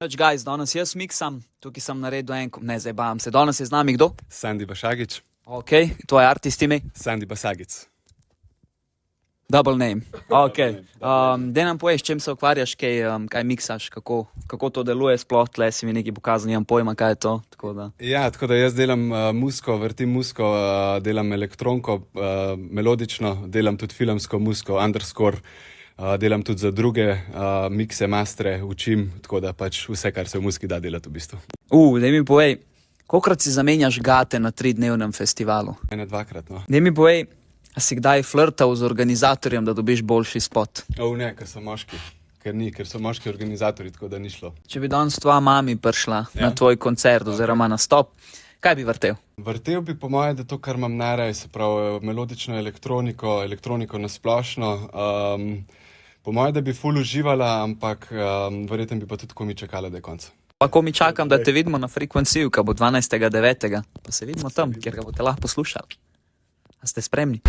Guys, danes jaz miksam, tukaj sem naredil ne zabavam se, danes je z nami kdo? Sandy Basagic. Ok, tvoj artist ime? Sandy Basagic. Double name. Ok. Daj nam poveš, čem se ukvarjaš, kaj miksaš, kako to deluje sploh, tle si mi nekaj pokazal, nimam pojma, kaj je to. Tako da jaz delam muziko, vrtim muziko, delam elektronko, melodično, delam tudi filmsko muziko, underscore, delam tudi za druge mikse, mastre, učim, tako da pač vse, kar se v muziki da delati v bistvu. Daj mi povej, kolikrat si zamenjaš gate na 3-dnevnem festivalu? 1-2krat, no. Daj mi povej, a si kdaj flirtal z organizatorjem, da dobiš boljši spot? Ne, ker so moški. Ker so moški organizatorji, tako da ni šlo. Če bi danes tvoja mami prišla na tvoj koncert oziroma nastop, kaj bi vrtel? Vrtel bi po moje, da to, kar imam najraje, se pravi melodično elektroniko nasplošno. Po moje, da bi ful uživala, ampak verjetno bi pa tudi komi čakala, da je konc. Pa komi čakam, da te vidimo na Frequencyju, ko bo 12.9. Pa se vidimo tam, kjer ga boste lahko poslušali. A ste spremni?